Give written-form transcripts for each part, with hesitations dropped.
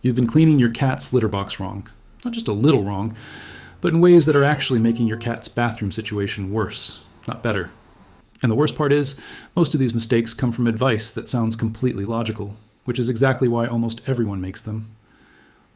You've been cleaning your cat's litter box wrong. Not just a little wrong, but in ways that are actually making your cat's bathroom situation worse, not better. And the worst part is, most of these mistakes come from advice that sounds completely logical, which is exactly why almost everyone makes them.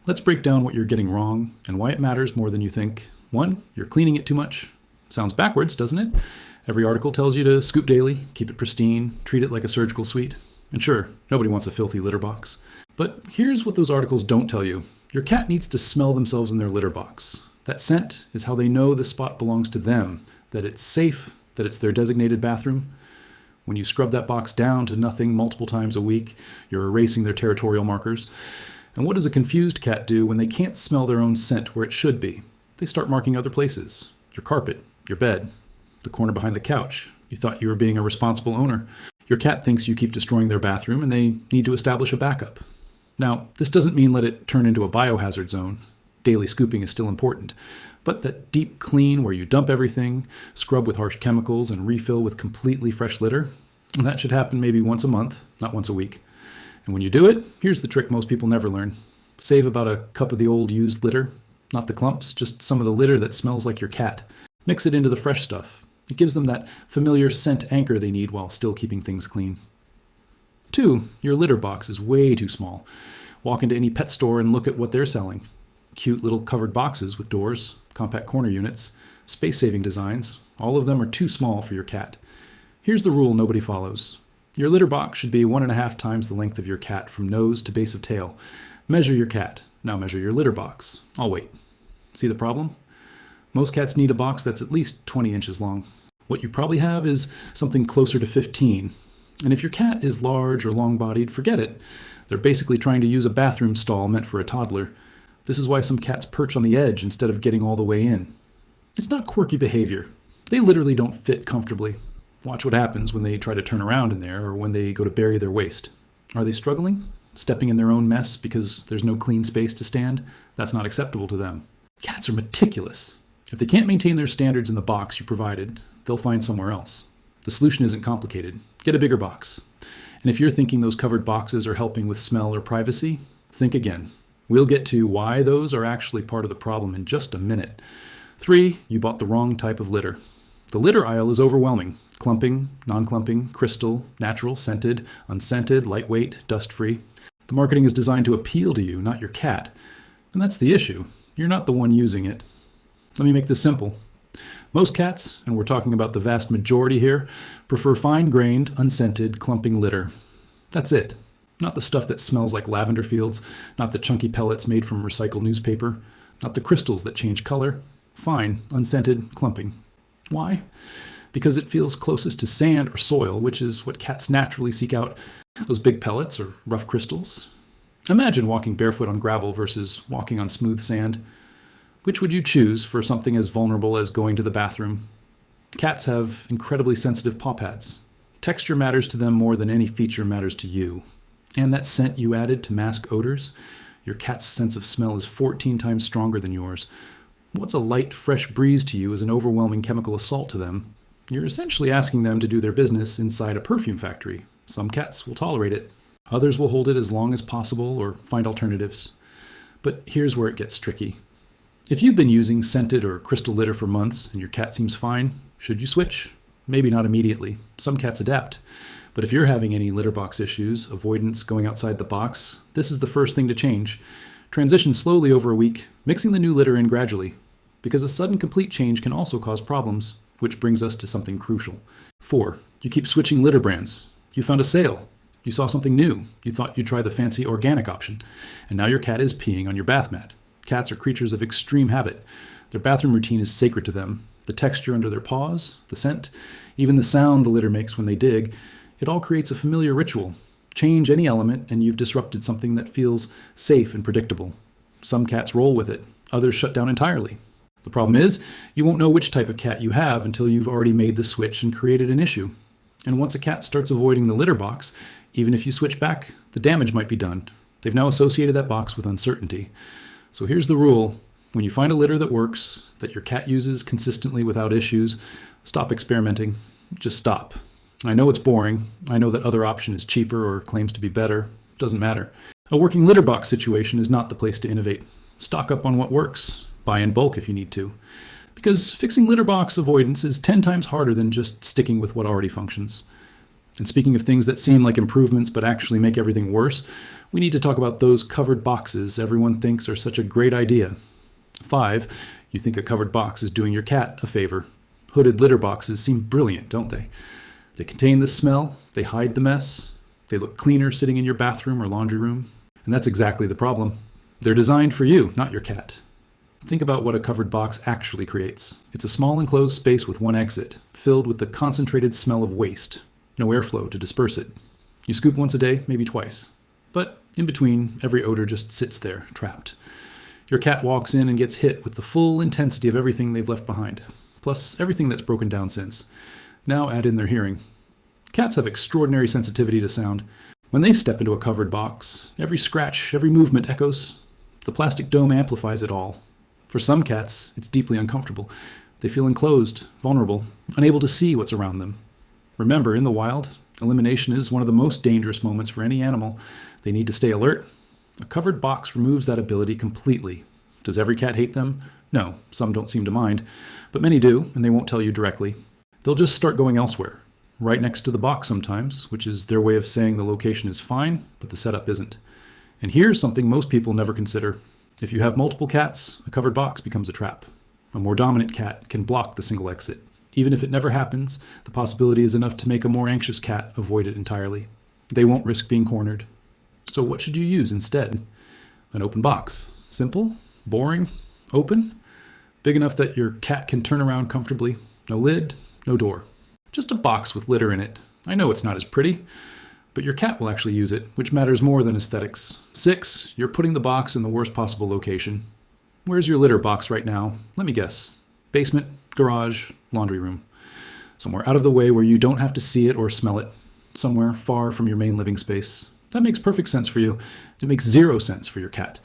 Let's break down what you're getting wrong and why it matters more than you think. 1, you're cleaning it too much. Sounds backwards, doesn't it? Every article tells you to scoop daily, keep it pristine, treat it like a surgical suite. And sure, nobody wants a filthy litter box. But here's what those articles don't tell you. Your cat needs to smell themselves in their litter box. That scent is how they know the spot belongs to them, that it's safe, that it's their designated bathroom. When you scrub that box down to nothing multiple times a week, you're erasing their territorial markers. And what does a confused cat do when they can't smell their own scent where it should be? They start marking other places. Your carpet, your bed, the corner behind the couch. You thought you were being a responsible owner. Your cat thinks you keep destroying their bathroom and they need to establish a backup. Now, this doesn't mean let it turn into a biohazard zone. Daily scooping is still important. But that deep clean where you dump everything, scrub with harsh chemicals, and refill with completely fresh litter, that should happen maybe once a month, not once a week. And when you do it, here's the trick most people never learn. Save about a cup of the old used litter, not the clumps, just some of the litter that smells like your cat. Mix it into the fresh stuff. It gives them that familiar scent anchor they need while still keeping things clean. 2, your litter box is way too small. Walk into any pet store and look at what they're selling. Cute little covered boxes with doors, compact corner units, space-saving designs. All of them are too small for your cat. Here's the rule nobody follows. Your litter box should be 1.5 times the length of your cat from nose to base of tail. Measure your cat. Now measure your litter box. I'll wait. See the problem? Most cats need a box that's at least 20 inches long. What you probably have is something closer to 15. And if your cat is large or long-bodied, forget it. They're basically trying to use a bathroom stall meant for a toddler. This is why some cats perch on the edge instead of getting all the way in. It's not quirky behavior. They literally don't fit comfortably. Watch what happens when they try to turn around in there or when they go to bury their waste. Are they struggling? Stepping in their own mess because there's no clean space to stand? That's not acceptable to them. Cats are meticulous. If they can't maintain their standards in the box you provided, they'll find somewhere else. The solution isn't complicated. Get a bigger box. And if you're thinking those covered boxes are helping with smell or privacy, think again. We'll get to why those are actually part of the problem in just a minute. 3, you bought the wrong type of litter. The litter aisle is overwhelming. Clumping, non-clumping, crystal, natural, scented, unscented, lightweight, dust-free. The marketing is designed to appeal to you, not your cat. And that's the issue. You're not the one using it. Let me make this simple. Most cats, and we're talking about the vast majority here, prefer fine-grained, unscented, clumping litter. That's it. Not the stuff that smells like lavender fields, not the chunky pellets made from recycled newspaper, not the crystals that change color. Fine, unscented, clumping. Why? Because it feels closest to sand or soil, which is what cats naturally seek out. Those big pellets or rough crystals. Imagine walking barefoot on gravel versus walking on smooth sand. Which would you choose for something as vulnerable as going to the bathroom? Cats have incredibly sensitive paw pads. Texture matters to them more than any feature matters to you. And that scent you added to mask odors? Your cat's sense of smell is 14 times stronger than yours. What's a light, fresh breeze to you is an overwhelming chemical assault to them. You're essentially asking them to do their business inside a perfume factory. Some cats will tolerate it. Others will hold it as long as possible or find alternatives. But here's where it gets tricky. If you've been using scented or crystal litter for months and your cat seems fine, should you switch? Maybe not immediately. Some cats adapt. But if you're having any litter box issues, avoidance, going outside the box, this is the first thing to change. Transition slowly over a week, mixing the new litter in gradually. Because a sudden complete change can also cause problems, which brings us to something crucial. 4, you keep switching litter brands. You found a sale. You saw something new. You thought you'd try the fancy organic option. And now your cat is peeing on your bath mat. Cats are creatures of extreme habit. Their bathroom routine is sacred to them. The texture under their paws, the scent, even the sound the litter makes when they dig, it all creates a familiar ritual. Change any element and you've disrupted something that feels safe and predictable. Some cats roll with it. Others shut down entirely. The problem is, you won't know which type of cat you have until you've already made the switch and created an issue. And once a cat starts avoiding the litter box, even if you switch back, the damage might be done. They've now associated that box with uncertainty. So here's the rule. When you find a litter that works, that your cat uses consistently without issues, stop experimenting. Just stop. I know it's boring. I know that other option is cheaper or claims to be better. Doesn't matter. A working litter box situation is not the place to innovate. Stock up on what works. Buy in bulk if you need to. Because fixing litter box avoidance is 10 times harder than just sticking with what already functions. And speaking of things that seem like improvements but actually make everything worse, we need to talk about those covered boxes everyone thinks are such a great idea. 5, you think a covered box is doing your cat a favor. Hooded litter boxes seem brilliant, don't they? They contain the smell, they hide the mess, they look cleaner sitting in your bathroom or laundry room. And that's exactly the problem. They're designed for you, not your cat. Think about what a covered box actually creates. It's a small enclosed space with one exit, filled with the concentrated smell of waste. No airflow to disperse it. You scoop once a day, maybe twice. But in between, every odor just sits there, trapped. Your cat walks in and gets hit with the full intensity of everything they've left behind, plus everything that's broken down since. Now add in their hearing. Cats have extraordinary sensitivity to sound. When they step into a covered box, every scratch, every movement echoes. The plastic dome amplifies it all. For some cats, it's deeply uncomfortable. They feel enclosed, vulnerable, unable to see what's around them. Remember, in the wild, elimination is one of the most dangerous moments for any animal. They need to stay alert. A covered box removes that ability completely. Does every cat hate them? No, some don't seem to mind, but many do, and they won't tell you directly. They'll just start going elsewhere, right next to the box sometimes, which is their way of saying the location is fine, but the setup isn't. And here's something most people never consider. If you have multiple cats, a covered box becomes a trap. A more dominant cat can block the single exit. Even if it never happens, the possibility is enough to make a more anxious cat avoid it entirely. They won't risk being cornered. So what should you use instead? An open box. Simple, boring, open, big enough that your cat can turn around comfortably. No lid, no door. Just a box with litter in it. I know it's not as pretty, but your cat will actually use it, which matters more than aesthetics. 6, you're putting the box in the worst possible location. Where's your litter box right now? Let me guess. Basement, garage, laundry room. Somewhere out of the way where you don't have to see it or smell it. Somewhere far from your main living space. That makes perfect sense for you. It makes 0 sense for your cat.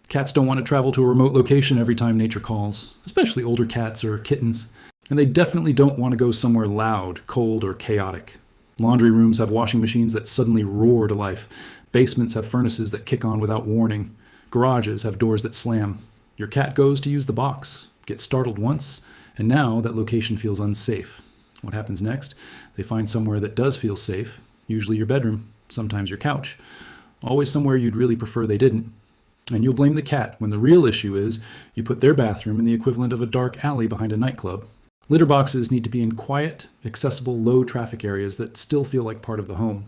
Cats don't want to travel to a remote location every time nature calls, especially older cats or kittens. And they definitely don't want to go somewhere loud, cold, or chaotic. Laundry rooms have washing machines that suddenly roar to life. Basements have furnaces that kick on without warning. Garages have doors that slam. Your cat goes to use the box, gets startled once, and now that location feels unsafe. What happens next? They find somewhere that does feel safe, usually your bedroom, sometimes your couch. Always somewhere you'd really prefer they didn't. And you'll blame the cat when the real issue is you put their bathroom in the equivalent of a dark alley behind a nightclub. Litter boxes need to be in quiet, accessible, low-traffic areas that still feel like part of the home,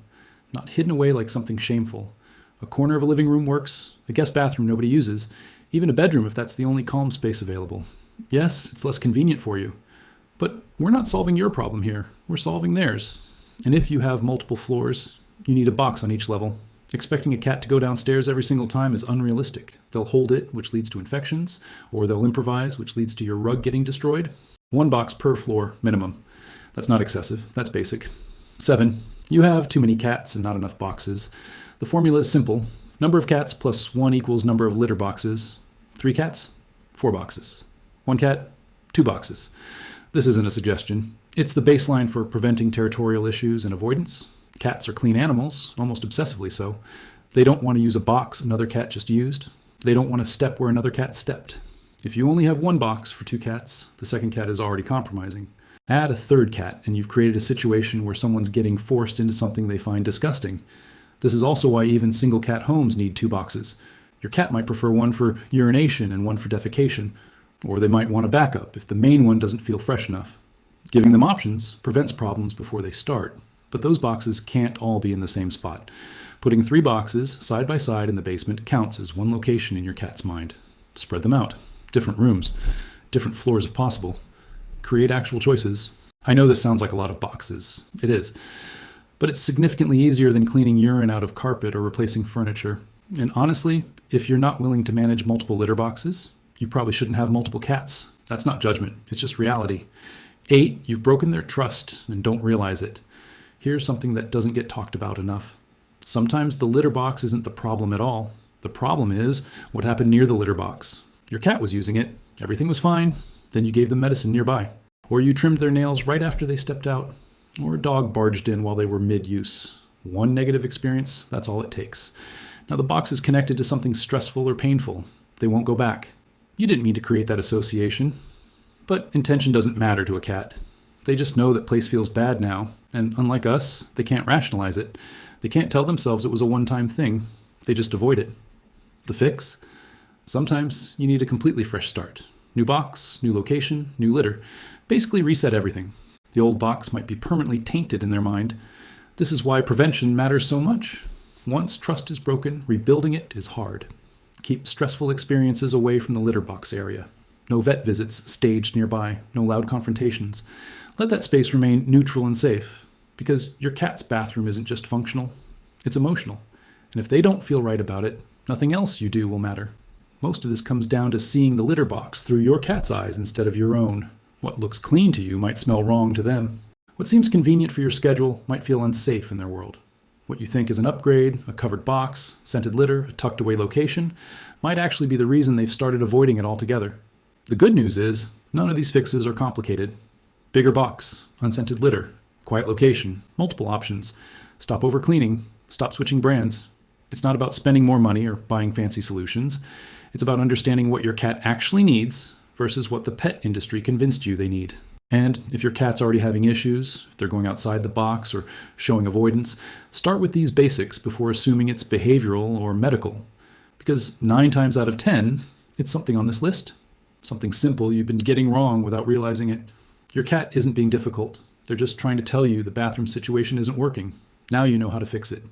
not hidden away like something shameful. A corner of a living room works, a guest bathroom nobody uses, even a bedroom if that's the only calm space available. Yes, it's less convenient for you, but we're not solving your problem here. We're solving theirs. And if you have multiple floors, you need a box on each level. Expecting a cat to go downstairs every single time is unrealistic. They'll hold it, which leads to infections, or they'll improvise, which leads to your rug getting destroyed. 1 box per floor, minimum. That's not excessive. That's basic. 7, you have too many cats and not enough boxes. The formula is simple. Number of cats plus 1 equals number of litter boxes. 3 cats, 4 boxes. 1 cat, 2 boxes. This isn't a suggestion. It's the baseline for preventing territorial issues and avoidance. Cats are clean animals, almost obsessively so. They don't want to use a box another cat just used. They don't want to step where another cat stepped. If you only have 1 box for 2 cats, the second cat is already compromising. Add a 3rd cat, and you've created a situation where someone's getting forced into something they find disgusting. This is also why even single cat homes need 2 boxes. Your cat might prefer one for urination and one for defecation, or they might want a backup if the main one doesn't feel fresh enough. Giving them options prevents problems before they start, but those boxes can't all be in the same spot. Putting 3 boxes side by side in the basement counts as 1 location in your cat's mind. Spread them out. Different rooms, different floors if possible. Create actual choices. I know this sounds like a lot of boxes. It is. But it's significantly easier than cleaning urine out of carpet or replacing furniture. And honestly, if you're not willing to manage multiple litter boxes, you probably shouldn't have multiple cats. That's not judgment. It's just reality. 8, you've broken their trust and don't realize it. Here's something that doesn't get talked about enough. Sometimes the litter box isn't the problem at all. The problem is what happened near the litter box. Your cat was using it. Everything was fine. Then you gave them medicine nearby. Or you trimmed their nails right after they stepped out. Or a dog barged in while they were mid-use. 1 negative experience, that's all it takes. Now, the box is connected to something stressful or painful. They won't go back. You didn't mean to create that association. But intention doesn't matter to a cat. They just know that place feels bad now, and unlike us, they can't rationalize it. They can't tell themselves it was a one-time thing. They just avoid it. The fix? Sometimes you need a completely fresh start. New box, new location, new litter. Basically reset everything. The old box might be permanently tainted in their mind. This is why prevention matters so much. Once trust is broken, rebuilding it is hard. Keep stressful experiences away from the litter box area. No vet visits staged nearby, no loud confrontations. Let that space remain neutral and safe, because your cat's bathroom isn't just functional, it's emotional. And if they don't feel right about it, nothing else you do will matter. Most of this comes down to seeing the litter box through your cat's eyes instead of your own. What looks clean to you might smell wrong to them. What seems convenient for your schedule might feel unsafe in their world. What you think is an upgrade, a covered box, scented litter, a tucked away location, might actually be the reason they've started avoiding it altogether. The good news is, none of these fixes are complicated. Bigger box, unscented litter, quiet location, multiple options. Stop overcleaning, stop switching brands. It's not about spending more money or buying fancy solutions. It's about understanding what your cat actually needs versus what the pet industry convinced you they need. And if your cat's already having issues, if they're going outside the box or showing avoidance, start with these basics before assuming it's behavioral or medical. Because 9 times out of 10, it's something on this list. Something simple you've been getting wrong without realizing it. Your cat isn't being difficult. They're just trying to tell you the bathroom situation isn't working. Now you know how to fix it.